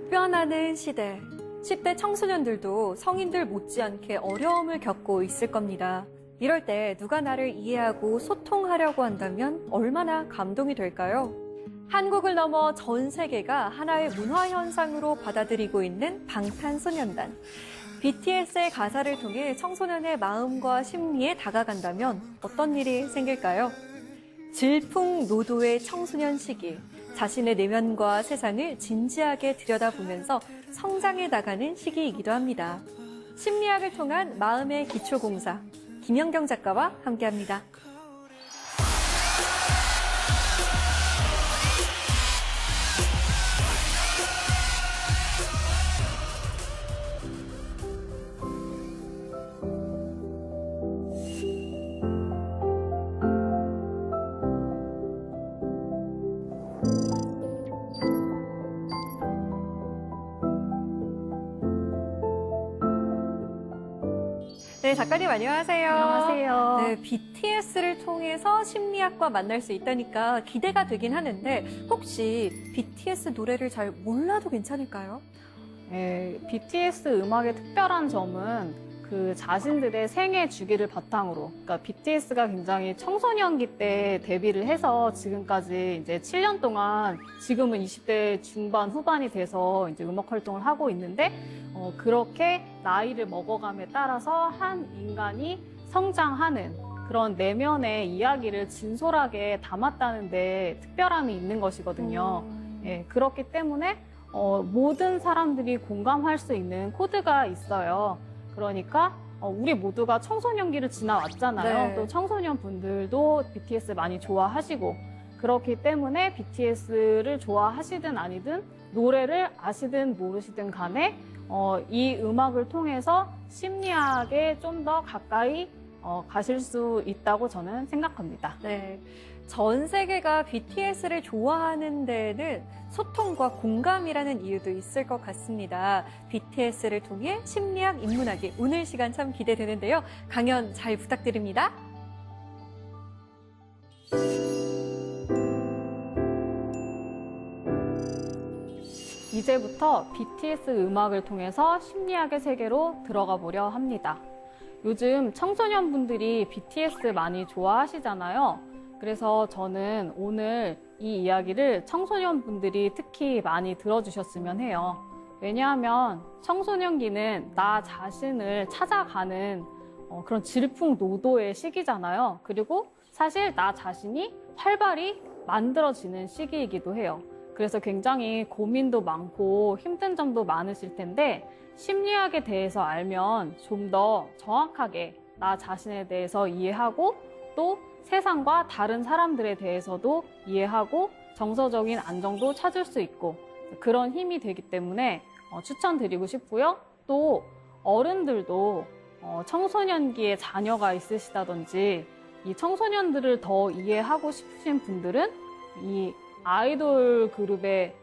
급변하는 시대. 10대 청소년들도 성인들 못지않게 어려움을 겪고 있을 겁니다. 이럴 때 누가 나를 이해하고 소통하려고 한다면 얼마나 감동이 될까요? 한국을 넘어 전 세계가 하나의 문화 현상으로 받아들이고 있는 방탄소년단. BTS의 가사를 통해 청소년의 마음과 심리에 다가간다면 어떤 일이 생길까요? 질풍노도의 청소년 시기, 자신의 내면과 세상을 진지하게 들여다보면서 성장해 나가는 시기이기도 합니다. 심리학을 통한 마음의 기초공사, 김연경 작가와 함께합니다. 네, 작가님 안녕하세요. 안녕하세요. 네, BTS를 통해서 심리학과 만날 수 있다니까 기대가 되긴 하는데 혹시 BTS 노래를 잘 몰라도 괜찮을까요? 네, BTS 음악의 특별한 점은 그 자신들의 생애 주기를 바탕으로, 그러니까 BTS가 굉장히 청소년기 때 데뷔를 해서 지금까지 이제 7년 동안 지금은 20대 중반 후반이 돼서 이제 음악 활동을 하고 있는데 그렇게 나이를 먹어감에 따라서 한 인간이 성장하는 그런 내면의 이야기를 진솔하게 담았다는 데 특별함이 있는 것이거든요. 예, 그렇기 때문에 모든 사람들이 공감할 수 있는 코드가 있어요. 그러니까 우리 모두가 청소년기를 지나왔잖아요. 네. 또 청소년 분들도 BTS 많이 좋아하시고 그렇기 때문에 BTS를 좋아하시든 아니든 노래를 아시든 모르시든 간에 이 음악을 통해서 심리학에 좀 더 가까이 가실 수 있다고 저는 생각합니다. 네, 전 세계가 BTS를 좋아하는 데는 소통과 공감이라는 이유도 있을 것 같습니다. BTS를 통해 심리학 인문학이 오늘 시간 참 기대되는데요. 강연 잘 부탁드립니다. 이제부터 BTS 음악을 통해서 심리학의 세계로 들어가 보려 합니다. 요즘 청소년분들이 BTS 많이 좋아하시잖아요. 그래서 저는 오늘 이 이야기를 청소년분들이 특히 많이 들어주셨으면 해요. 왜냐하면 청소년기는 나 자신을 찾아가는 그런 질풍노도의 시기잖아요. 그리고 사실 나 자신이 활발히 만들어지는 시기이기도 해요. 그래서 굉장히 고민도 많고 힘든 점도 많으실 텐데 심리학에 대해서 알면 좀 더 정확하게 나 자신에 대해서 이해하고 또 세상과 다른 사람들에 대해서도 이해하고 정서적인 안정도 찾을 수 있고 그런 힘이 되기 때문에 추천드리고 싶고요. 또 어른들도 청소년기에 자녀가 있으시다든지 이 청소년들을 더 이해하고 싶으신 분들은 이 아이돌 그룹의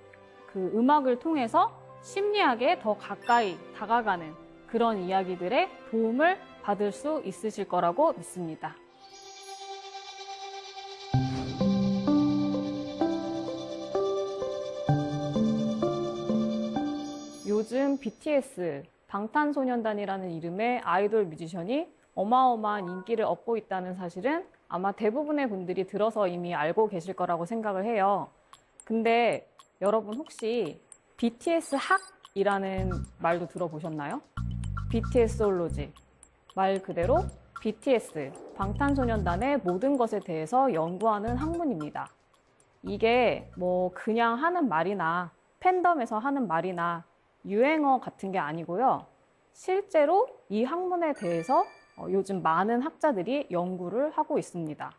그 음악을 통해서 심리학에 더 가까이 다가가는 그런 이야기들의 도움을 받을 수 있으실 거라고 믿습니다. 요즘 BTS, 방탄소년단이라는 이름의 아이돌 뮤지션이 어마어마한 인기를 얻고 있다는 사실은 아마 대부분의 분들이 들어서 이미 알고 계실 거라고 생각을 해요. 근데 여러분 혹시 BTS 학이라는 말도 들어보셨나요? BTS올로지. 말 그대로 BTS, 방탄소년단의 모든 것에 대해서 연구하는 학문입니다. 이게 뭐 그냥 하는 말이나 팬덤에서 하는 말이나 유행어 같은 게 아니고요. 실제로 이 학문에 대해서 요즘 많은 학자들이 연구를 하고 있습니다.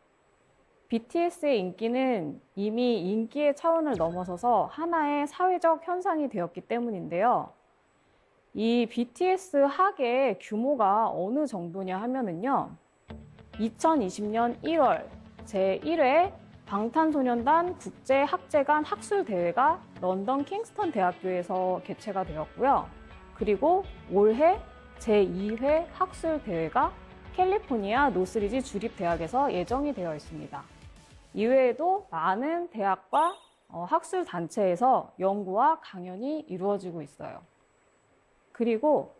BTS의 인기는 이미 인기의 차원을 넘어서서 하나의 사회적 현상이 되었기 때문인데요. 이 BTS 학의 규모가 어느 정도냐 하면은요. 2020년 1월 제1회 방탄소년단 국제학제간 학술대회가 런던 킹스턴 대학교에서 개최가 되었고요. 그리고 올해 제2회 학술대회가 캘리포니아 노스리지 주립대학에서 예정이 되어 있습니다. 이외에도 많은 대학과 학술 단체에서 연구와 강연이 이루어지고 있어요. 그리고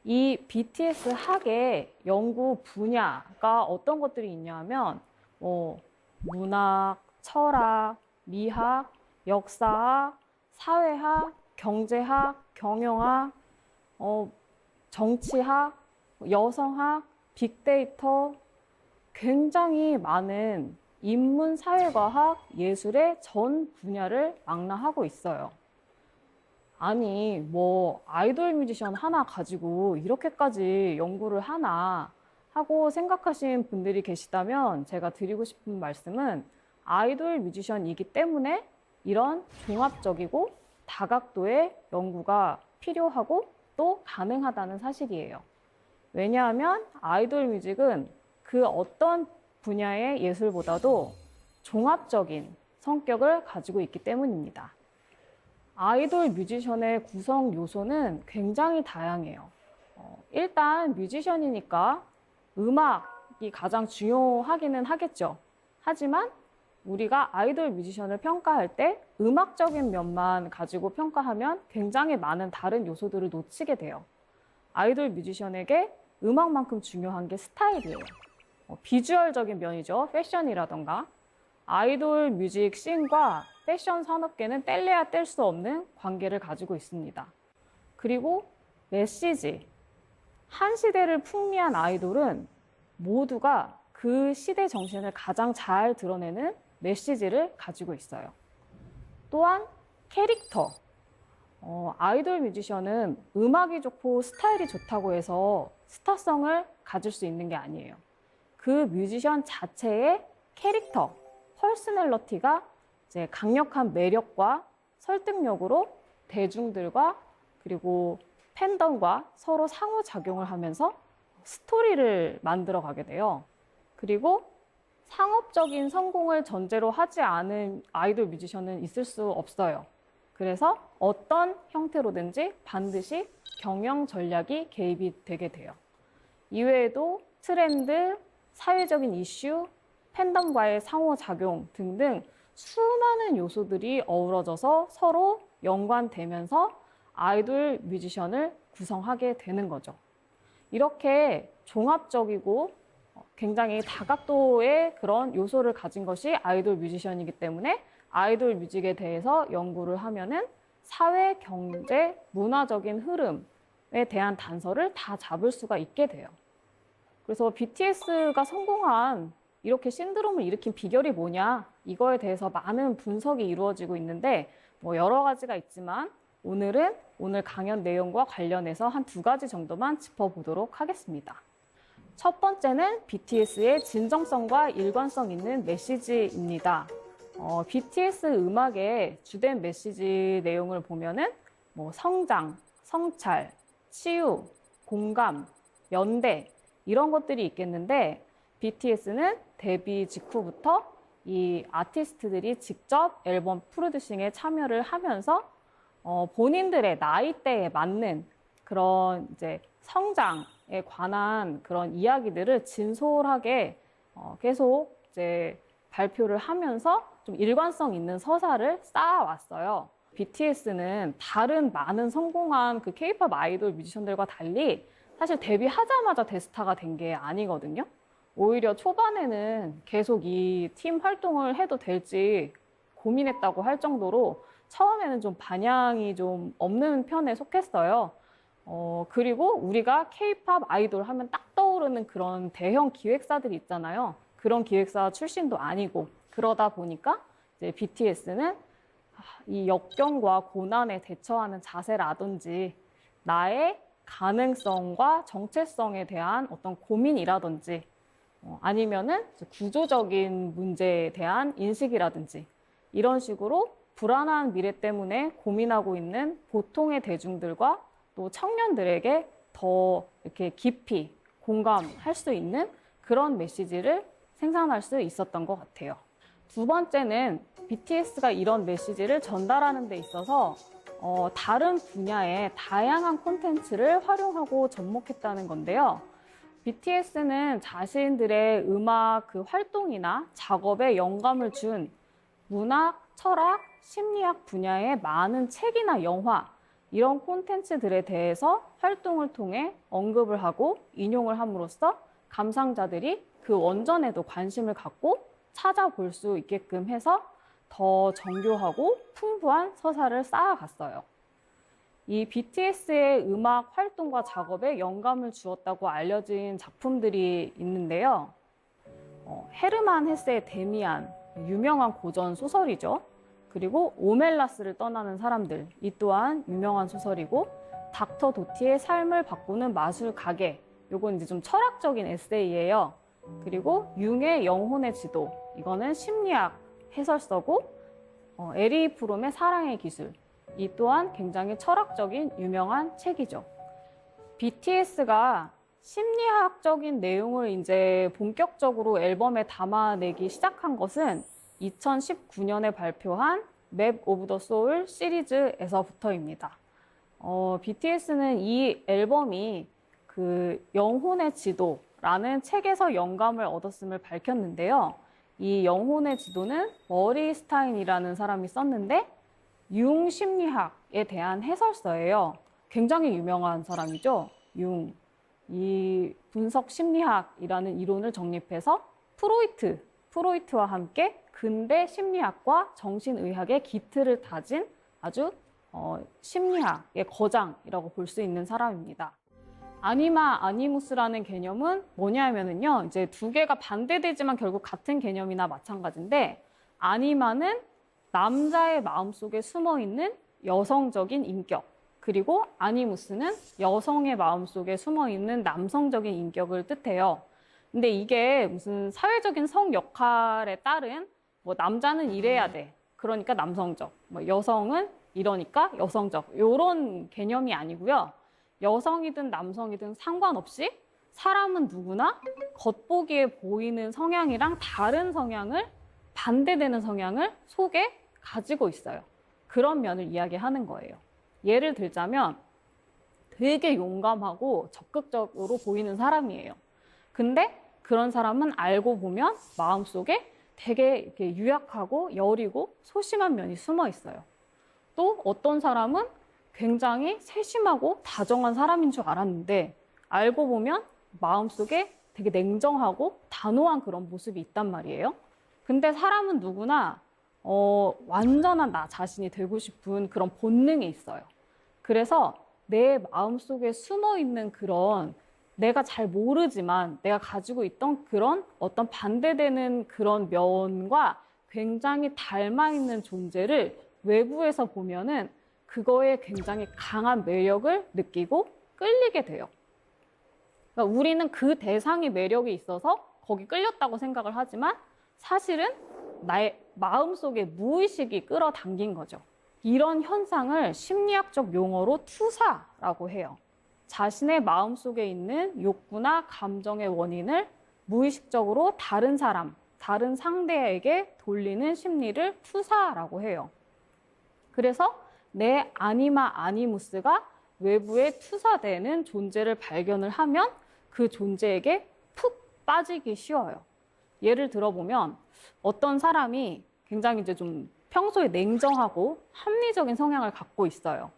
이 BTS 학의 연구 분야가 어떤 것들이 있냐 하면 문학, 철학, 미학, 역사학, 사회학, 경제학, 경영학, 정치학, 여성학, 빅데이터, 굉장히 많은 인문, 사회과학, 예술의 전 분야를 망라하고 있어요. 아니, 아이돌 뮤지션 하나 가지고 이렇게까지 연구를 하나 하고 생각하신 분들이 계시다면 제가 드리고 싶은 말씀은 아이돌 뮤지션이기 때문에 이런 종합적이고 다각도의 연구가 필요하고 또 가능하다는 사실이에요. 왜냐하면 아이돌 뮤직은 그 어떤 분야의 예술보다도 종합적인 성격을 가지고 있기 때문입니다. 아이돌 뮤지션의 구성 요소는 굉장히 다양해요. 일단 뮤지션이니까 음악이 가장 중요하기는 하겠죠. 하지만 우리가 아이돌 뮤지션을 평가할 때 음악적인 면만 가지고 평가하면 굉장히 많은 다른 요소들을 놓치게 돼요. 아이돌 뮤지션에게 음악만큼 중요한 게 스타일이에요. 비주얼적인 면이죠. 패션이라던가. 아이돌 뮤직 씬과 패션 산업계는 뗄래야 뗄 수 없는 관계를 가지고 있습니다. 그리고 메시지. 한 시대를 풍미한 아이돌은 모두가 그 시대 정신을 가장 잘 드러내는 메시지를 가지고 있어요. 또한 캐릭터. 아이돌 뮤지션은 음악이 좋고 스타일이 좋다고 해서 스타성을 가질 수 있는 게 아니에요. 그 뮤지션 자체의 캐릭터, 퍼스널리티가 이제 강력한 매력과 설득력으로 대중들과 그리고 팬덤과 서로 상호작용을 하면서 스토리를 만들어 가게 돼요. 그리고 상업적인 성공을 전제로 하지 않은 아이돌 뮤지션은 있을 수 없어요. 그래서 어떤 형태로든지 반드시 경영 전략이 개입이 되게 돼요. 이외에도 트렌드, 사회적인 이슈, 팬덤과의 상호작용 등등 수많은 요소들이 어우러져서 서로 연관되면서 아이돌 뮤지션을 구성하게 되는 거죠. 이렇게 종합적이고 굉장히 다각도의 그런 요소를 가진 것이 아이돌 뮤지션이기 때문에 아이돌 뮤직에 대해서 연구를 하면은 사회, 경제, 문화적인 흐름에 대한 단서를 다 잡을 수가 있게 돼요. 그래서 BTS가 성공한 이렇게 신드롬을 일으킨 비결이 뭐냐? 이거에 대해서 많은 분석이 이루어지고 있는데 여러 가지가 있지만 오늘 강연 내용과 관련해서 한 2가지 정도만 짚어보도록 하겠습니다. 첫 번째는 BTS의 진정성과 일관성 있는 메시지입니다. BTS 음악의 주된 메시지 내용을 보면은 성장, 성찰, 치유, 공감, 연대 이런 것들이 있겠는데 BTS는 데뷔 직후부터 이 아티스트들이 직접 앨범 프로듀싱에 참여를 하면서 본인들의 나이대에 맞는 그런 이제 성장에 관한 그런 이야기들을 진솔하게 계속 이제 발표를 하면서 좀 일관성 있는 서사를 쌓아왔어요. BTS는 다른 많은 성공한 그 K-pop 아이돌 뮤지션들과 달리 사실 데뷔하자마자 대스타가 된 게 아니거든요. 오히려 초반에는 계속 이 팀 활동을 해도 될지 고민했다고 할 정도로 처음에는 좀 반향이 좀 없는 편에 속했어요. 그리고 우리가 K-pop 아이돌 하면 딱 떠오르는 그런 대형 기획사들이 있잖아요. 그런 기획사 출신도 아니고 그러다 보니까 이제 BTS는 이 역경과 고난에 대처하는 자세라든지 나의 가능성과 정체성에 대한 어떤 고민이라든지 아니면은 구조적인 문제에 대한 인식이라든지 이런 식으로 불안한 미래 때문에 고민하고 있는 보통의 대중들과 또 청년들에게 더 이렇게 깊이 공감할 수 있는 그런 메시지를 생산할 수 있었던 것 같아요. 두 번째는 BTS가 이런 메시지를 전달하는 데 있어서 다른 분야의 다양한 콘텐츠를 활용하고 접목했다는 건데요. BTS는 자신들의 음악 그 활동이나 작업에 영감을 준 문학, 철학, 심리학 분야의 많은 책이나 영화, 이런 콘텐츠들에 대해서 활동을 통해 언급을 하고 인용을 함으로써 감상자들이 그 원전에도 관심을 갖고 찾아볼 수 있게끔 해서 더 정교하고 풍부한 서사를 쌓아갔어요. 이 BTS의 음악 활동과 작업에 영감을 주었다고 알려진 작품들이 있는데요. 헤르만 헤세의 데미안, 유명한 고전 소설이죠. 그리고 오멜라스를 떠나는 사람들, 이 또한 유명한 소설이고, 닥터 도티의 삶을 바꾸는 마술 가게, 요건 이제 좀 철학적인 에세이예요. 그리고 융의 영혼의 지도, 이거는 심리학 해설서고, 에리 프롬의 사랑의 기술, 이 또한 굉장히 철학적인 유명한 책이죠. BTS가 심리학적인 내용을 이제 본격적으로 앨범에 담아내기 시작한 것은 2019년에 발표한 맵 오브 더 소울 시리즈에서부터입니다. BTS는 이 앨범이 그 영혼의 지도라는 책에서 영감을 얻었음을 밝혔는데요. 이 영혼의 지도는 머리 스타인이라는 사람이 썼는데 융 심리학에 대한 해설서예요. 굉장히 유명한 사람이죠. 융. 이 분석 심리학이라는 이론을 정립해서 프로이트와 함께 근대 심리학과 정신의학의 기틀을 다진 아주 심리학의 거장이라고 볼 수 있는 사람입니다. 아니마 아니무스라는 개념은 뭐냐면은요, 이제 두 개가 반대되지만 결국 같은 개념이나 마찬가지인데, 아니마는 남자의 마음속에 숨어있는 여성적인 인격, 그리고 아니무스는 여성의 마음속에 숨어있는 남성적인 인격을 뜻해요. 근데 이게 무슨 사회적인 성 역할에 따른 뭐 남자는 이래야 돼, 그러니까 남성적, 뭐 여성은 이러니까 여성적, 이런 개념이 아니고요. 여성이든 남성이든 상관없이 사람은 누구나 겉보기에 보이는 성향이랑 다른 성향을, 반대되는 성향을 속에 가지고 있어요. 그런 면을 이야기하는 거예요. 예를 들자면 되게 용감하고 적극적으로 보이는 사람이에요. 근데 그런 사람은 알고 보면 마음속에 되게 이렇게 유약하고 여리고 소심한 면이 숨어 있어요. 또 어떤 사람은 굉장히 세심하고 다정한 사람인 줄 알았는데 알고 보면 마음속에 되게 냉정하고 단호한 그런 모습이 있단 말이에요. 근데 사람은 누구나 완전한 나 자신이 되고 싶은 그런 본능이 있어요. 그래서 내 마음속에 숨어있는 그런 내가 잘 모르지만 내가 가지고 있던 그런 어떤 반대되는 그런 면과 굉장히 닮아있는 존재를 외부에서 보면은 그거에 굉장히 강한 매력을 느끼고 끌리게 돼요. 그러니까 우리는 그 대상의 매력이 있어서 거기 끌렸다고 생각을 하지만 사실은 나의 마음속에 무의식이 끌어당긴 거죠. 이런 현상을 심리학적 용어로 투사라고 해요. 자신의 마음속에 있는 욕구나 감정의 원인을 무의식적으로 다른 사람, 다른 상대에게 돌리는 심리를 투사라고 해요. 그래서 내 아니마 아니무스가 외부에 투사되는 존재를 발견을 하면 그 존재에게 푹 빠지기 쉬워요. 예를 들어보면 어떤 사람이 굉장히 이제 좀 평소에 냉정하고 합리적인 성향을 갖고 있어요.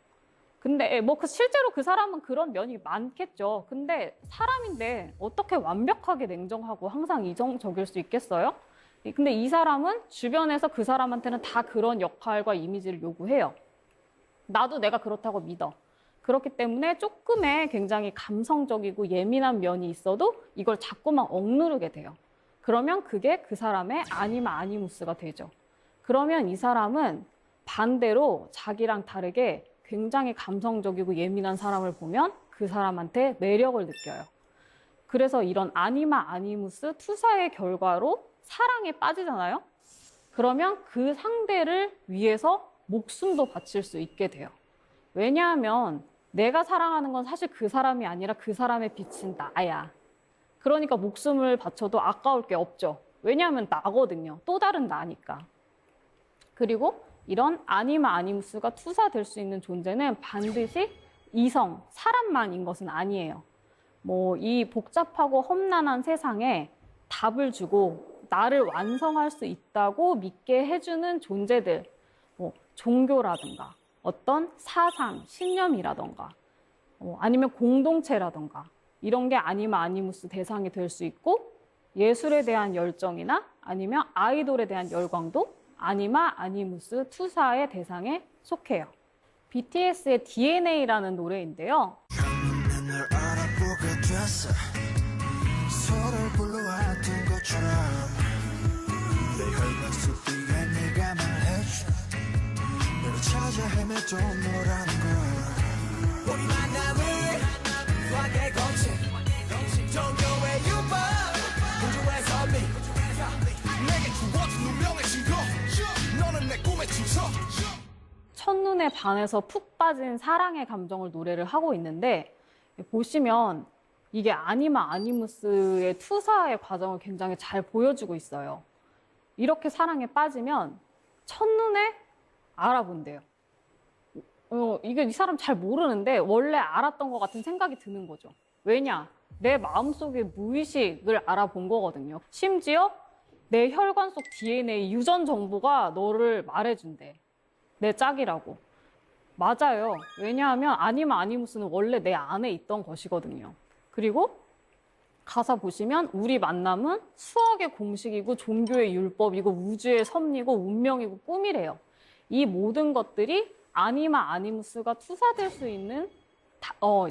근데 뭐 실제로 그 사람은 그런 면이 많겠죠. 근데 사람인데 어떻게 완벽하게 냉정하고 항상 이성적일 수 있겠어요? 근데 이 사람은 주변에서 그 사람한테는 다 그런 역할과 이미지를 요구해요. 나도 내가 그렇다고 믿어. 그렇기 때문에 조금의 굉장히 감성적이고 예민한 면이 있어도 이걸 자꾸만 억누르게 돼요. 그러면 그게 그 사람의 아니마 아니무스가 되죠. 그러면 이 사람은 반대로 자기랑 다르게 굉장히 감성적이고 예민한 사람을 보면 그 사람한테 매력을 느껴요. 그래서 이런 아니마 아니무스 투사의 결과로 사랑에 빠지잖아요. 그러면 그 상대를 위해서 목숨도 바칠 수 있게 돼요. 왜냐하면 내가 사랑하는 건 사실 그 사람이 아니라 그 사람의 빛은 나야. 그러니까 목숨을 바쳐도 아까울 게 없죠. 왜냐하면 나거든요. 또 다른 나니까. 그리고 이런 아니마 아니무스가 투사될 수 있는 존재는 반드시 이성, 사람만인 것은 아니에요. 뭐 이 복잡하고 험난한 세상에 답을 주고 나를 완성할 수 있다고 믿게 해주는 존재들, 뭐 종교라든가 어떤 사상, 신념이라든가 아니면 공동체라든가 이런 게 아니마 아니무스 대상이 될 수 있고, 예술에 대한 열정이나 아니면 아이돌에 대한 열광도 아니마 아니무스 투사의 대상에 속해요. BTS의 DNA라는 노래인데요. 널 알아보게 됐어. 서로를 불러왔던 것처럼 내 혈관 속 뒤에 네가 말해줘. 너를 찾아 헤매도 너라는 걸. 우리 만남을 수학의 공식 종교의 유법 우주의 선미 내게 주어진 운명의 증거 너는 내 꿈의 주석. 첫눈에 반해서 푹 빠진 사랑의 감정을 노래를 하고 있는데, 보시면 이게 아니마 아니무스의 투사의 과정을 굉장히 잘 보여주고 있어요. 이렇게 사랑에 빠지면 첫눈에 알아본대요. 이게 이 사람 잘 모르는데 원래 알았던 것 같은 생각이 드는 거죠. 왜냐? 내 마음속의 무의식을 알아본 거거든요. 심지어 내 혈관 속 DNA 유전 정보가 너를 말해준대. 내 짝이라고. 맞아요. 왜냐하면 아니마 아니무스는 원래 내 안에 있던 것이거든요. 그리고 가사 보시면 우리 만남은 수학의 공식이고 종교의 율법이고 우주의 섭리고 운명이고 꿈이래요. 이 모든 것들이 아니마 아니무스가 투사될 수 있는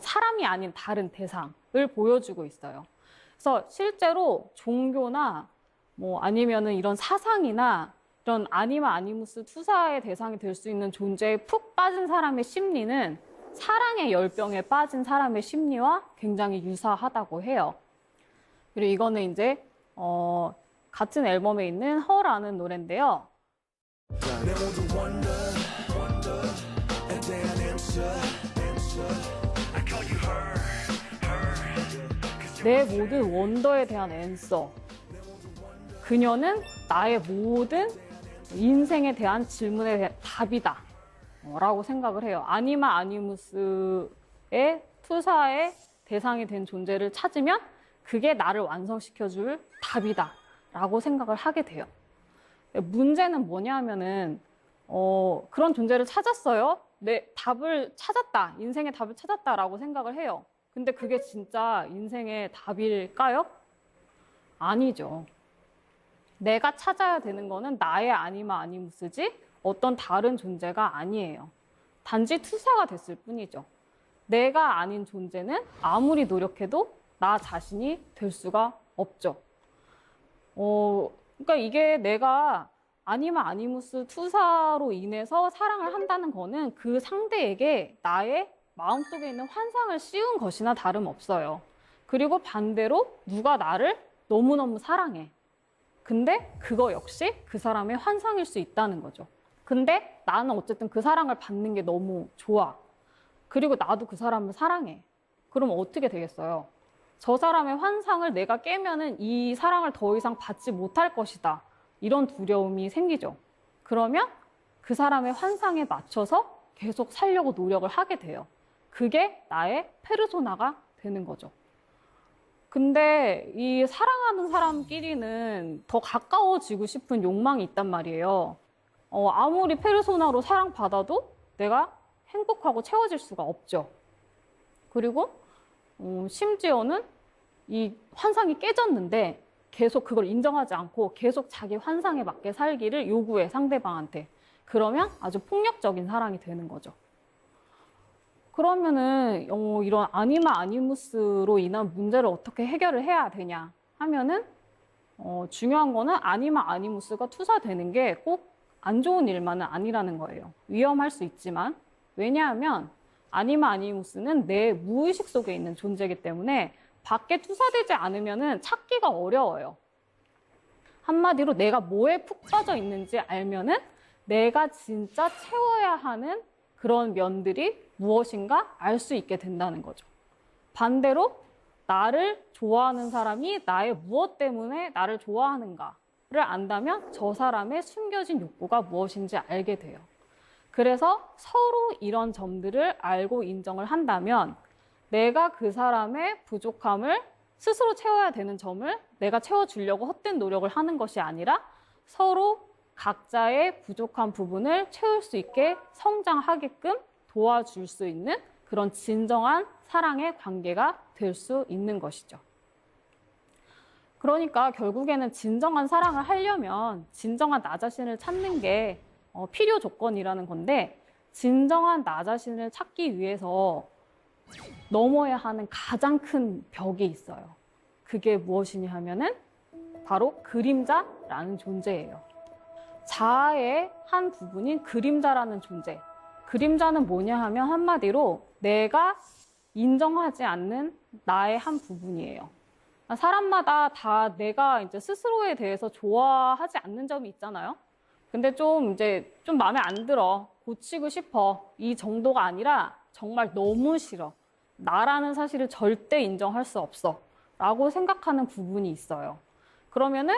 사람이 아닌 다른 대상을 보여주고 있어요. 그래서 실제로 종교나 뭐 아니면은 이런 사상이나 이런 아니마 아니무스 투사의 대상이 될 수 있는 존재에 푹 빠진 사람의 심리는 사랑의 열병에 빠진 사람의 심리와 굉장히 유사하다고 해요. 그리고 이거는 이제 같은 앨범에 있는 허라는 노래인데요. 내 모든 원더에 대한 앤서. 그녀는 나의 모든 인생에 대한 질문에 대한 답이다 라고 생각을 해요. 아니마 아니무스의 투사의 대상이 된 존재를 찾으면 그게 나를 완성시켜줄 답이다 라고 생각을 하게 돼요. 문제는 뭐냐면은 그런 존재를 찾았어요. 내 답을 찾았다, 인생의 답을 찾았다라고 생각을 해요. 근데 그게 진짜 인생의 답일까요? 아니죠. 내가 찾아야 되는 거는 나의 아니마 아니무스지 어떤 다른 존재가 아니에요. 단지 투사가 됐을 뿐이죠. 내가 아닌 존재는 아무리 노력해도 나 자신이 될 수가 없죠. 그러니까 이게 내가 아니마 아니무스 투사로 인해서 사랑을 한다는 거는 그 상대에게 나의 마음속에 있는 환상을 씌운 것이나 다름없어요. 그리고 반대로 누가 나를 너무너무 사랑해. 근데 그거 역시 그 사람의 환상일 수 있다는 거죠. 근데 나는 어쨌든 그 사랑을 받는 게 너무 좋아. 그리고 나도 그 사람을 사랑해. 그럼 어떻게 되겠어요? 저 사람의 환상을 내가 깨면은 이 사랑을 더 이상 받지 못할 것이다. 이런 두려움이 생기죠. 그러면 그 사람의 환상에 맞춰서 계속 살려고 노력을 하게 돼요. 그게 나의 페르소나가 되는 거죠. 근데 이 사랑하는 사람끼리는 더 가까워지고 싶은 욕망이 있단 말이에요. 아무리 페르소나로 사랑받아도 내가 행복하고 채워질 수가 없죠. 그리고 심지어는 이 환상이 깨졌는데 계속 그걸 인정하지 않고 계속 자기 환상에 맞게 살기를 요구해, 상대방한테. 그러면 아주 폭력적인 사랑이 되는 거죠. 그러면은 이런 아니마 아니무스로 인한 문제를 어떻게 해결을 해야 되냐 하면은 중요한 거는 아니마 아니무스가 투사되는 게 꼭 안 좋은 일만은 아니라는 거예요. 위험할 수 있지만, 왜냐하면 아니마 아니무스는 내 무의식 속에 있는 존재이기 때문에 밖에 투사되지 않으면은 찾기가 어려워요. 한마디로 내가 뭐에 푹 빠져 있는지 알면은 내가 진짜 채워야 하는 그런 면들이 무엇인가 알 수 있게 된다는 거죠. 반대로 나를 좋아하는 사람이 나의 무엇 때문에 나를 좋아하는가를 안다면 저 사람의 숨겨진 욕구가 무엇인지 알게 돼요. 그래서 서로 이런 점들을 알고 인정을 한다면 내가 그 사람의 부족함을 스스로 채워야 되는 점을 내가 채워주려고 헛된 노력을 하는 것이 아니라 서로 각자의 부족한 부분을 채울 수 있게 성장하게끔 도와줄 수 있는 그런 진정한 사랑의 관계가 될 수 있는 것이죠. 그러니까 결국에는 진정한 사랑을 하려면 진정한 나 자신을 찾는 게 필요 조건이라는 건데, 진정한 나 자신을 찾기 위해서 넘어야 하는 가장 큰 벽이 있어요. 그게 무엇이냐 하면은 바로 그림자라는 존재예요. 자아의 한 부분인 그림자라는 존재. 그림자는 뭐냐 하면 한마디로 내가 인정하지 않는 나의 한 부분이에요. 사람마다 다 내가 이제 스스로에 대해서 좋아하지 않는 점이 있잖아요. 근데 좀 마음에 안 들어. 고치고 싶어. 이 정도가 아니라 정말 너무 싫어. 나라는 사실을 절대 인정할 수 없어. 라고 생각하는 부분이 있어요. 그러면은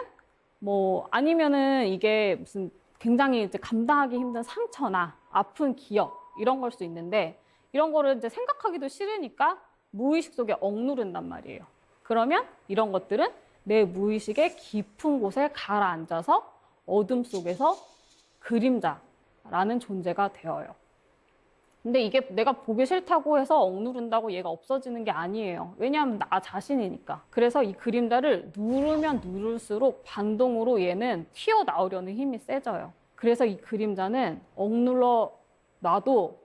아니면은 이게 무슨 굉장히 이제 감당하기 힘든 상처나 아픈 기억 이런 걸 수 있는데, 이런 거를 이제 생각하기도 싫으니까 무의식 속에 억누른단 말이에요. 그러면 이런 것들은 내 무의식의 깊은 곳에 가라앉아서 어둠 속에서 그림자라는 존재가 되어요. 근데 이게 내가 보기 싫다고 해서 억누른다고 얘가 없어지는 게 아니에요. 왜냐하면 나 자신이니까. 그래서 이 그림자를 누르면 누를수록 반동으로 얘는 튀어나오려는 힘이 세져요. 그래서 이 그림자는 억눌러 놔도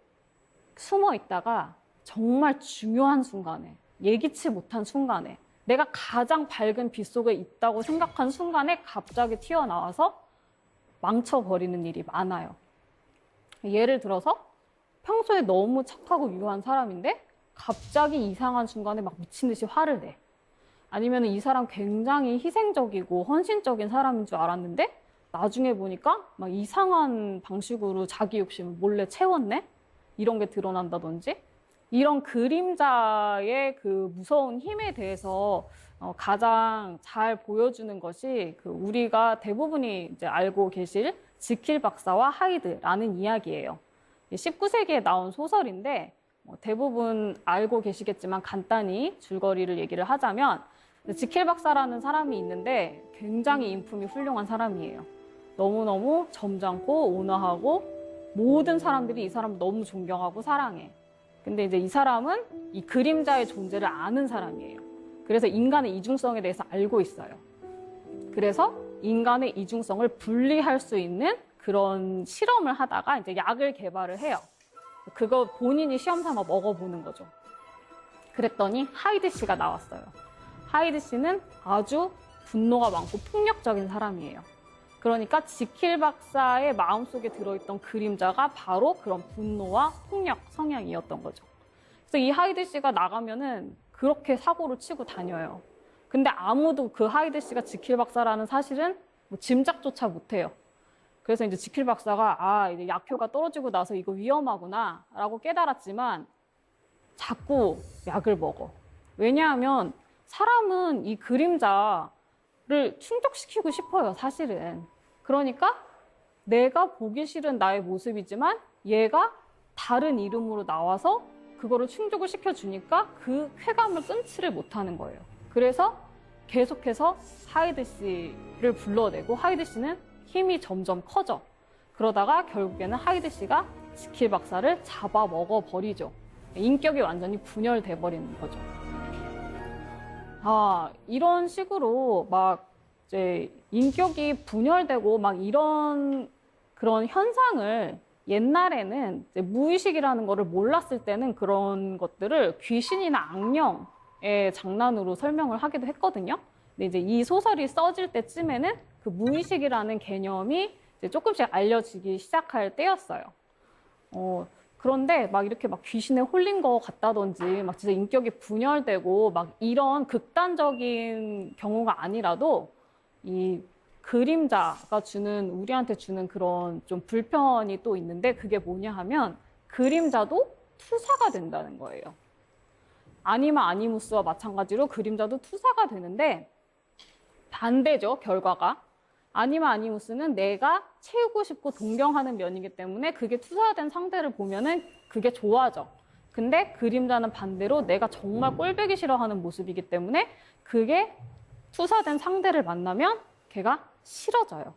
숨어 있다가 정말 중요한 순간에, 예기치 못한 순간에, 내가 가장 밝은 빛 속에 있다고 생각한 순간에 갑자기 튀어나와서 망쳐버리는 일이 많아요. 예를 들어서 평소에 너무 착하고 유한 사람인데 갑자기 이상한 순간에 막 미친 듯이 화를 내. 아니면 이 사람 굉장히 희생적이고 헌신적인 사람인 줄 알았는데 나중에 보니까 막 이상한 방식으로 자기 욕심을 몰래 채웠네? 이런 게 드러난다든지, 이런 그림자의 그 무서운 힘에 대해서 가장 잘 보여주는 것이 우리가 대부분이 이제 알고 계실 지킬 박사와 하이드라는 이야기예요. 19세기에 나온 소설인데 대부분 알고 계시겠지만 간단히 줄거리를 얘기를 하자면, 지킬 박사라는 사람이 있는데 굉장히 인품이 훌륭한 사람이에요. 너무너무 점잖고 온화하고 모든 사람들이 이 사람을 너무 존경하고 사랑해. 근데 이제 이 사람은 이 그림자의 존재를 아는 사람이에요. 그래서 인간의 이중성에 대해서 알고 있어요. 그래서 인간의 이중성을 분리할 수 있는 그런 실험을 하다가 이제 약을 개발을 해요. 그거 본인이 시험 삼아 먹어보는 거죠. 그랬더니 하이드 씨가 나왔어요. 하이드 씨는 아주 분노가 많고 폭력적인 사람이에요. 그러니까 지킬 박사의 마음속에 들어있던 그림자가 바로 그런 분노와 폭력 성향이었던 거죠. 그래서 이 하이드 씨가 나가면은 그렇게 사고를 치고 다녀요. 근데 아무도 그 하이드 씨가 지킬 박사라는 사실은 짐작조차 못해요. 그래서 이제 지킬 박사가 이제 약효가 떨어지고 나서 이거 위험하구나 라고 깨달았지만 자꾸 약을 먹어. 왜냐하면 사람은 이 그림자를 충족시키고 싶어요, 사실은. 그러니까 내가 보기 싫은 나의 모습이지만 얘가 다른 이름으로 나와서 그거를 충족을 시켜주니까 그 쾌감을 끊지를 못하는 거예요. 그래서 계속해서 하이드 씨를 불러내고 하이드 씨는 힘이 점점 커져. 그러다가 결국에는 하이드 씨가 지킬 박사를 잡아먹어 버리죠. 인격이 완전히 분열돼 버리는 거죠. 이런 식으로 막 이제 인격이 분열되고 막 이런 그런 현상을 옛날에는 이제 무의식이라는 거를 몰랐을 때는 그런 것들을 귀신이나 악령의 장난으로 설명을 하기도 했거든요. 근데 이제 이 소설이 써질 때쯤에는 그 무의식이라는 개념이 이제 조금씩 알려지기 시작할 때였어요. 그런데 막 이렇게 막 귀신에 홀린 것 같다든지 막 진짜 인격이 분열되고 막 이런 극단적인 경우가 아니라도 이 그림자가 우리한테 주는 그런 좀 불편이 또 있는데, 그게 뭐냐 하면 그림자도 투사가 된다는 거예요. 아니마 아니무스와 마찬가지로 그림자도 투사가 되는데 반대죠, 결과가. 아니마 아니무스는 내가 채우고 싶고 동경하는 면이기 때문에 그게 투사된 상대를 보면은 그게 좋아져. 근데 그림자는 반대로 내가 정말 꼴보기 싫어하는 모습이기 때문에 그게 투사된 상대를 만나면 걔가 싫어져요.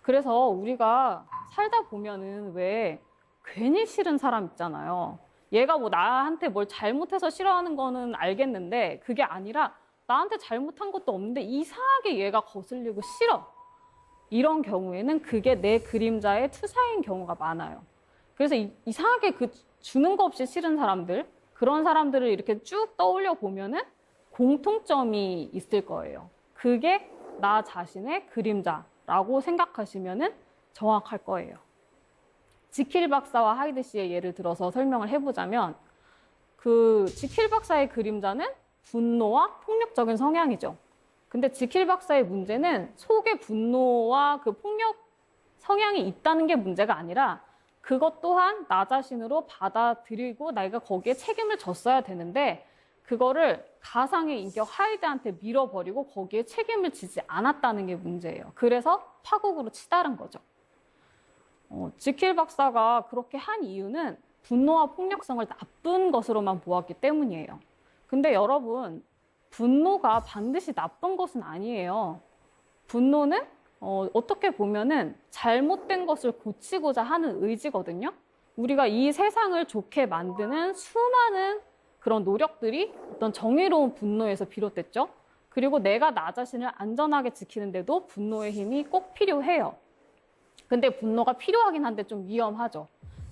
그래서 우리가 살다 보면은 왜 괜히 싫은 사람 있잖아요. 얘가 뭐 나한테 뭘 잘못해서 싫어하는 거는 알겠는데 그게 아니라 나한테 잘못한 것도 없는데 이상하게 얘가 거슬리고 싫어. 이런 경우에는 그게 내 그림자의 투사인 경우가 많아요. 그래서 이상하게 그 주는 거 없이 싫은 사람들, 그런 사람들을 이렇게 쭉 떠올려 보면은 공통점이 있을 거예요. 그게 나 자신의 그림자라고 생각하시면은 정확할 거예요. 지킬 박사와 하이드 씨의 예를 들어서 설명을 해보자면 그 지킬 박사의 그림자는 분노와 폭력적인 성향이죠. 근데 지킬 박사의 문제는 속에 분노와 그 폭력 성향이 있다는 게 문제가 아니라 그것 또한 나 자신으로 받아들이고 내가 거기에 책임을 졌어야 되는데 그거를 가상의 인격 하이드한테 밀어버리고 거기에 책임을 지지 않았다는 게 문제예요. 그래서 파국으로 치달은 거죠. 지킬 박사가 그렇게 한 이유는 분노와 폭력성을 나쁜 것으로만 보았기 때문이에요. 근데 여러분, 분노가 반드시 나쁜 것은 아니에요. 분노는 어떻게 보면은 잘못된 것을 고치고자 하는 의지거든요. 우리가 이 세상을 좋게 만드는 수많은 그런 노력들이 어떤 정의로운 분노에서 비롯됐죠. 그리고 내가 나 자신을 안전하게 지키는데도 분노의 힘이 꼭 필요해요. 근데 분노가 필요하긴 한데 좀 위험하죠.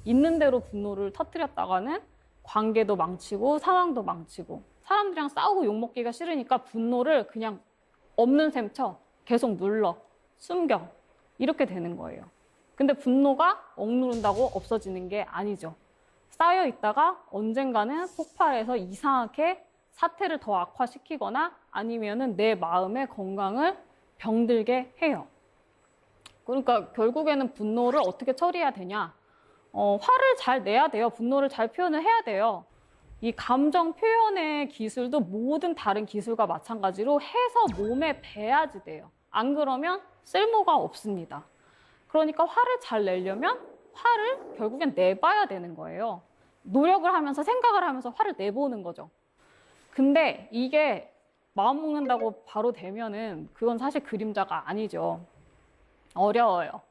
있는 대로 분노를 터뜨렸다가는 관계도 망치고 상황도 망치고 사람들이랑 싸우고 욕먹기가 싫으니까 분노를 그냥 없는 셈 쳐. 계속 눌러. 숨겨. 이렇게 되는 거예요. 근데 분노가 억누른다고 없어지는 게 아니죠. 쌓여 있다가 언젠가는 폭발해서 이상하게 사태를 더 악화시키거나 아니면은 내 마음의 건강을 병들게 해요. 그러니까 결국에는 분노를 어떻게 처리해야 되냐? 화를 잘 내야 돼요. 분노를 잘 표현을 해야 돼요. 이 감정 표현의 기술도 모든 다른 기술과 마찬가지로 해서 몸에 배야지 돼요. 안 그러면 쓸모가 없습니다. 그러니까 화를 잘 내려면 화를 결국엔 내봐야 되는 거예요. 노력을 하면서 생각을 하면서 화를 내보는 거죠. 근데 이게 마음 먹는다고 바로 되면은 그건 사실 그림자가 아니죠. 어려워요.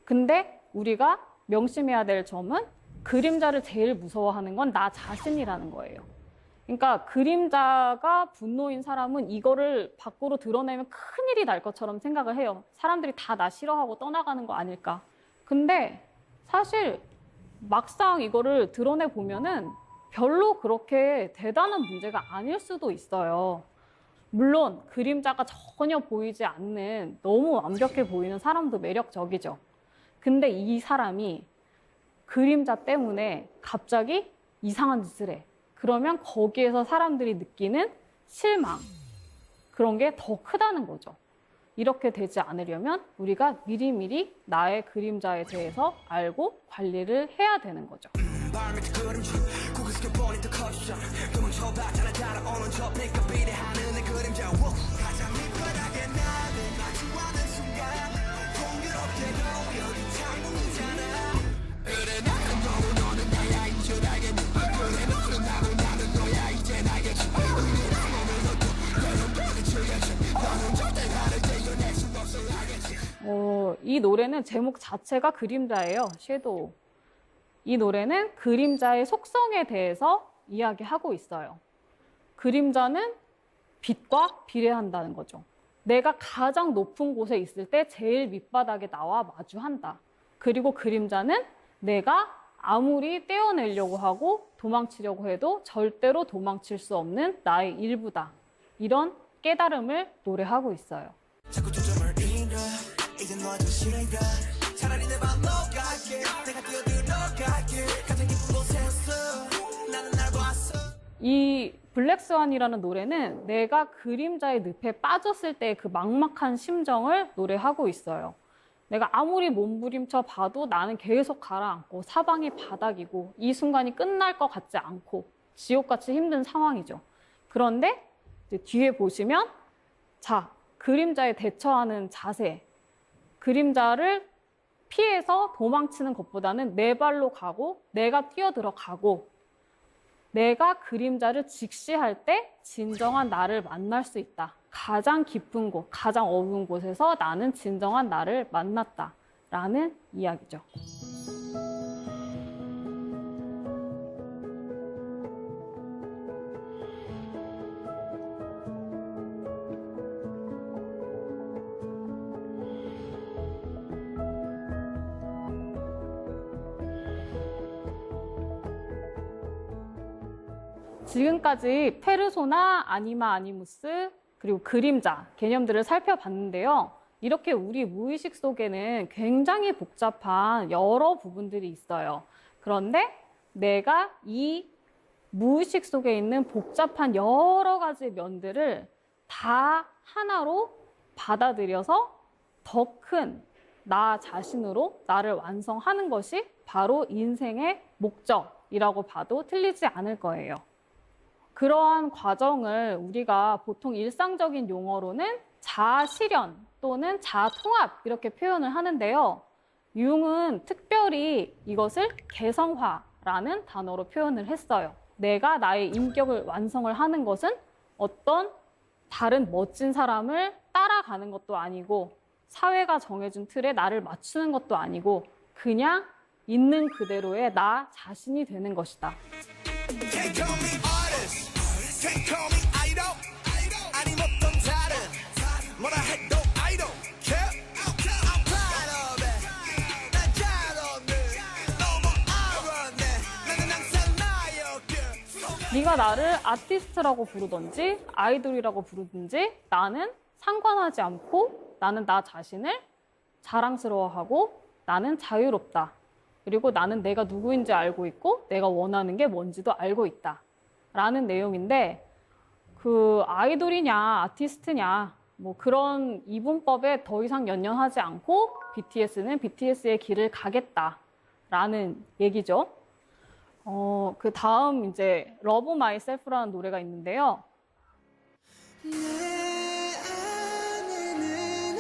근데 우리가 명심해야 될 점은 그림자를 제일 무서워하는 건 나 자신이라는 거예요. 그러니까 그림자가 분노인 사람은 이거를 밖으로 드러내면 큰일이 날 것처럼 생각을 해요. 사람들이 다 나 싫어하고 떠나가는 거 아닐까. 근데 사실 막상 이거를 드러내 보면은 별로 그렇게 대단한 문제가 아닐 수도 있어요. 물론 그림자가 전혀 보이지 않는 너무 완벽해 보이는 사람도 매력적이죠. 근데 이 사람이 그림자 때문에 갑자기 이상한 짓을 해. 그러면 거기에서 사람들이 느끼는 실망, 그런 게 더 크다는 거죠. 이렇게 되지 않으려면 우리가 미리미리 나의 그림자에 대해서 알고 관리를 해야 되는 거죠. 이 노래는 제목 자체가 그림자예요. 섀도우. 이 노래는 그림자의 속성에 대해서 이야기하고 있어요. 그림자는 빛과 비례한다는 거죠. 내가 가장 높은 곳에 있을 때 제일 밑바닥에 나와 마주한다. 그리고 그림자는 내가 아무리 떼어내려고 하고 도망치려고 해도 절대로 도망칠 수 없는 나의 일부다. 이런 깨달음을 노래하고 있어요. 자꾸 초점을 잃어 이제 너한테 싫어가 차라리 내 맘 녹아게 내가 뛰어들어갈게 가장 깊은 곳에서 나는 날 봤어. 이 블랙스완이라는 노래는 내가 그림자의 늪에 빠졌을 때 그 막막한 심정을 노래하고 있어요. 내가 아무리 몸부림쳐 봐도 나는 계속 가라앉고 사방이 바닥이고 이 순간이 끝날 것 같지 않고 지옥같이 힘든 상황이죠. 그런데 이제 뒤에 보시면 자, 그림자에 대처하는 자세, 그림자를 피해서 도망치는 것보다는 내 발로 가고 내가 뛰어들어가고 내가 그림자를 직시할 때 진정한 나를 만날 수 있다. 가장 깊은 곳, 가장 어두운 곳에서 나는 진정한 나를 만났다 라는 이야기죠. 지금까지 페르소나, 아니마 아니무스, 그리고 그림자 개념들을 살펴봤는데요. 이렇게 우리 무의식 속에는 굉장히 복잡한 여러 부분들이 있어요. 그런데 내가 이 무의식 속에 있는 복잡한 여러 가지 면들을 다 하나로 받아들여서 더 큰 나 자신으로 나를 완성하는 것이 바로 인생의 목적이라고 봐도 틀리지 않을 거예요. 그러한 과정을 우리가 보통 일상적인 용어로는 자아실현 또는 자아통합 이렇게 표현을 하는데요. 융은 특별히 이것을 개성화라는 단어로 표현을 했어요. 내가 나의 인격을 완성을 하는 것은 어떤 다른 멋진 사람을 따라가는 것도 아니고 사회가 정해준 틀에 나를 맞추는 것도 아니고 그냥 있는 그대로의 나 자신이 되는 것이다. Can't call me artist, can't call me idol. 아님 어떤 다른 뭐라 해도 I don't care. I'm proud of it. 난 잘없네. 너무 알았네. 나는 항상 나였게. 네가 나를 아티스트라고 부르든지 아이돌이라고 부르든지 나는 상관하지 않고 나는 나 자신을 자랑스러워하고 나는 자유롭다. 그리고 나는 내가 누구인지 알고 있고 내가 원하는 게 뭔지도 알고 있다. 라는 내용인데 그 아이돌이냐 아티스트냐 뭐 그런 이분법에 더 이상 연연하지 않고 BTS는 BTS의 길을 가겠다라는 얘기죠. 그 다음 이제 Love Myself라는 노래가 있는데요. 내 안에는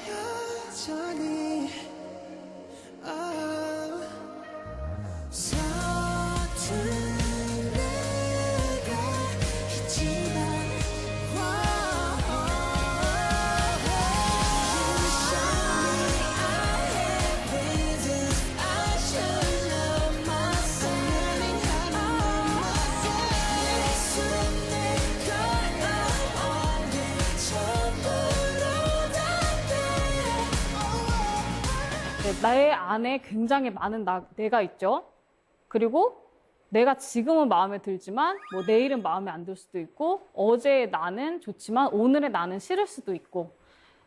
여전히 서툰 내가 있지만 You show me I have reasons I should love myself. 내 손에 걸어온 게 전부로 다 내 안에 굉장히 많은 내가 있죠. 그리고 내가 지금은 마음에 들지만 뭐 내일은 마음에 안 들 수도 있고 어제의 나는 좋지만 오늘의 나는 싫을 수도 있고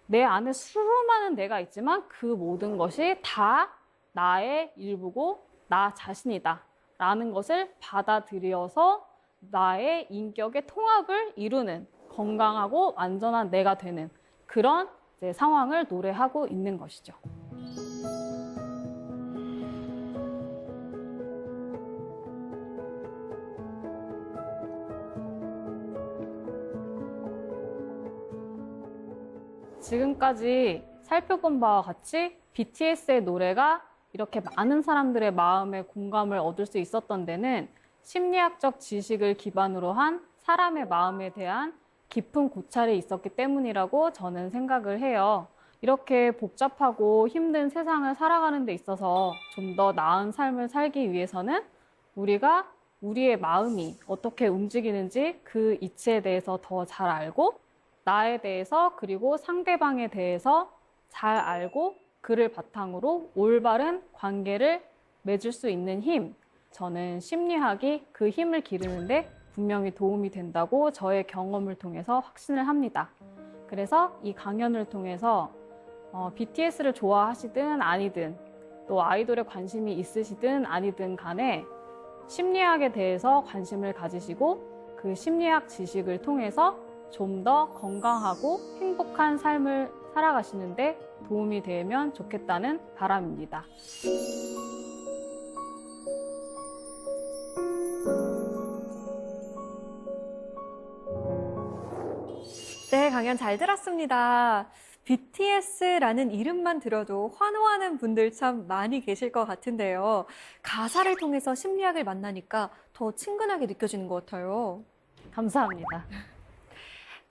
내 안에 수많은 내가 있지만 그 모든 것이 다 나의 일부고 나 자신이다 라는 것을 받아들여서 나의 인격의 통합을 이루는 건강하고 완전한 내가 되는 그런 이제 상황을 노래하고 있는 것이죠. 지금까지 살펴본 바와 같이 BTS의 노래가 이렇게 많은 사람들의 마음에 공감을 얻을 수 있었던 데는 심리학적 지식을 기반으로 한 사람의 마음에 대한 깊은 고찰이 있었기 때문이라고 저는 생각을 해요. 이렇게 복잡하고 힘든 세상을 살아가는 데 있어서 좀 더 나은 삶을 살기 위해서는 우리가 우리의 마음이 어떻게 움직이는지 그 이치에 대해서 더 잘 알고 나에 대해서 그리고 상대방에 대해서 잘 알고 그를 바탕으로 올바른 관계를 맺을 수 있는 힘. 저는 심리학이 그 힘을 기르는데 분명히 도움이 된다고 저의 경험을 통해서 확신을 합니다. 그래서 이 강연을 통해서 BTS를 좋아하시든 아니든 또 아이돌에 관심이 있으시든 아니든 간에 심리학에 대해서 관심을 가지시고 그 심리학 지식을 통해서 좀 더 건강하고 행복한 삶을 살아가시는데 도움이 되면 좋겠다는 바람입니다. 네, 강연 잘 들었습니다. BTS라는 이름만 들어도 환호하는 분들 참 많이 계실 것 같은데요. 가사를 통해서 심리학을 만나니까 더 친근하게 느껴지는 것 같아요. 감사합니다.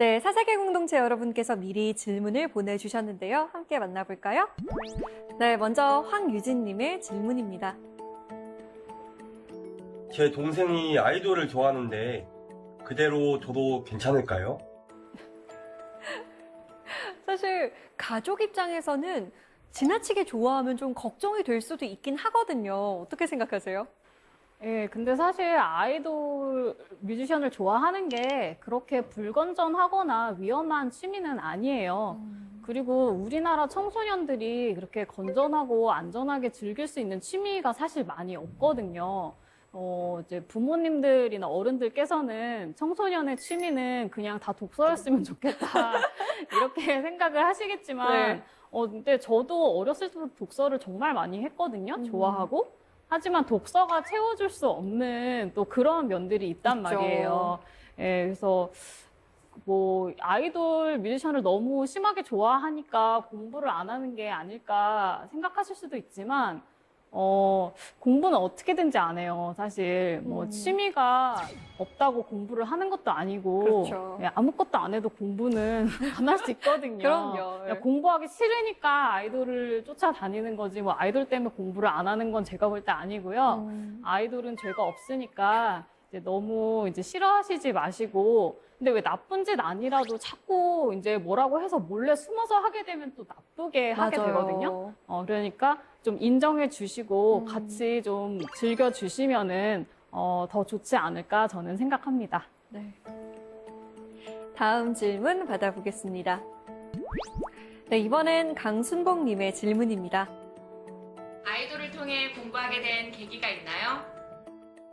네, 사세계 공동체 여러분께서 미리 질문을 보내주셨는데요. 함께 만나볼까요? 네, 먼저 황유진님의 질문입니다. 제 동생이 아이돌을 좋아하는데 그대로 저도 괜찮을까요? 사실 가족 입장에서는 지나치게 좋아하면 좀 걱정이 될 수도 있긴 하거든요. 어떻게 생각하세요? 예, 근데 사실 아이돌 뮤지션을 좋아하는 게 그렇게 불건전하거나 위험한 취미는 아니에요. 그리고 우리나라 청소년들이 그렇게 건전하고 안전하게 즐길 수 있는 취미가 사실 많이 없거든요. 이제 부모님들이나 어른들께서는 청소년의 취미는 그냥 다 독서였으면 좋겠다. 이렇게 생각을 하시겠지만, 네. 근데 저도 어렸을 때부터 독서를 정말 많이 했거든요. 좋아하고. 하지만 독서가 채워줄 수 없는 또 그런 면들이 있단 있죠. 말이에요. 예, 그래서 뭐 아이돌 뮤지션을 너무 심하게 좋아하니까 공부를 안 하는 게 아닐까 생각하실 수도 있지만 공부는 어떻게든지 안 해요. 사실 뭐 취미가 없다고 공부를 하는 것도 아니고 그렇죠. 예, 아무것도 안 해도 공부는 안 할 수 있거든요. 그럼요. 야, 공부하기 싫으니까 아이돌을 쫓아다니는 거지 뭐 아이돌 때문에 공부를 안 하는 건 제가 볼 때 아니고요. 아이돌은 죄가 없으니까 이제 너무 이제 싫어하시지 마시고 근데 왜 나쁜 짓 아니라도 자꾸 이제 뭐라고 해서 몰래 숨어서 하게 되면 또 나쁘게 하게 맞아요. 되거든요. 그러니까 좀 인정해 주시고 같이 좀 즐겨 주시면은 더 좋지 않을까 저는 생각합니다. 네. 다음 질문 받아보겠습니다. 네, 이번엔 강순봉님의 질문입니다. 아이돌을 통해 공부하게 된 계기가 있나요?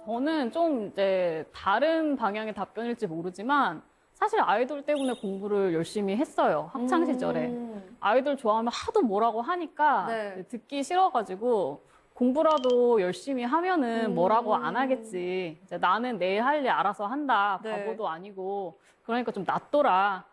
저는 좀 이제 다른 방향의 답변일지 모르지만 사실 아이돌 때문에 공부를 열심히 했어요. 학창 시절에. 아이돌 좋아하면 하도 뭐라고 하니까 네. 듣기 싫어가지고 공부라도 열심히 하면은 뭐라고 안 하겠지. 이제 나는 내 할 일 알아서 한다. 네. 바보도 아니고. 그러니까 좀 놔둬라.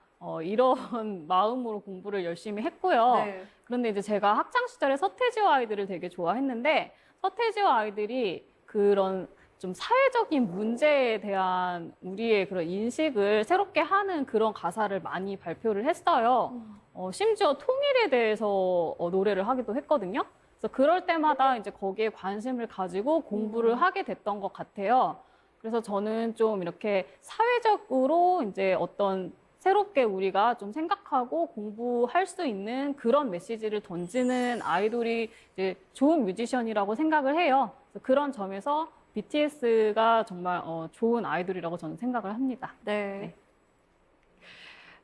이런 마음으로 공부를 열심히 했고요. 네. 그런데 이제 제가 학창 시절에 서태지와 아이들을 되게 좋아했는데 서태지와 아이들이 그런 좀 사회적인 문제에 대한 우리의 그런 인식을 새롭게 하는 그런 가사를 많이 발표를 했어요. 심지어 통일에 대해서 노래를 하기도 했거든요. 그래서 그럴 때마다 이제 거기에 관심을 가지고 공부를 하게 됐던 것 같아요. 그래서 저는 좀 이렇게 사회적으로 이제 어떤 새롭게 우리가 좀 생각하고 공부할 수 있는 그런 메시지를 던지는 아이돌이 이제 좋은 뮤지션이라고 생각을 해요. 그래서 그런 점에서 BTS가 정말 좋은 아이돌이라고 저는 생각을 합니다. 네.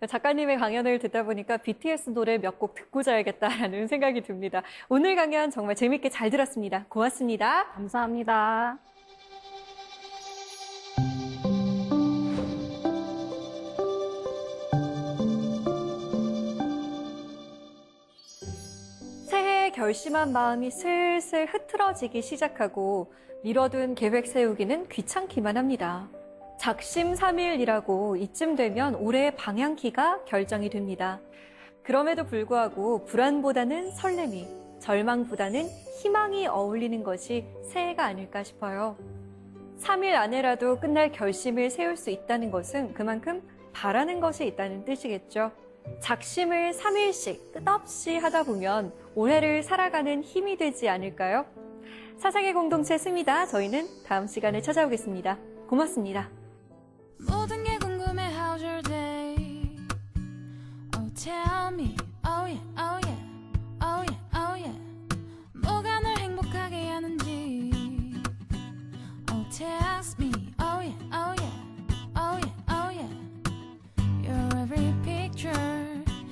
작가님의 강연을 듣다 보니까 BTS 노래 몇 곡 듣고 자야겠다라는 생각이 듭니다. 오늘 강연 정말 재밌게 잘 들었습니다. 고맙습니다. 감사합니다. 새해에 결심한 마음이 슬슬 흐트러지기 시작하고 미뤄둔 계획 세우기는 귀찮기만 합니다. 작심삼일이라고 이쯤 되면 올해의 방향키가 결정이 됩니다. 그럼에도 불구하고 불안보다는 설렘이, 절망보다는 희망이 어울리는 것이 새해가 아닐까 싶어요. 3일 안에라도 끝날 결심을 세울 수 있다는 것은 그만큼 바라는 것이 있다는 뜻이겠죠. 작심을 3일씩 끝없이 하다 보면 올해를 살아가는 힘이 되지 않을까요? 사상의 공동체 씁니다. 저희는 다음 시간에 찾아오겠습니다. 고맙습니다. 모든 게 궁금해 how's your day Oh tell me oh yeah oh yeah oh yeah oh yeah 뭐가 널 행복하게 하는지 Oh text me oh yeah oh yeah oh yeah oh yeah Your every picture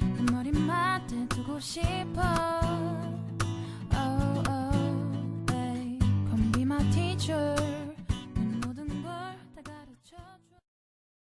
내 머리맡에 두고 싶어 Oh oh babe Come be my teacher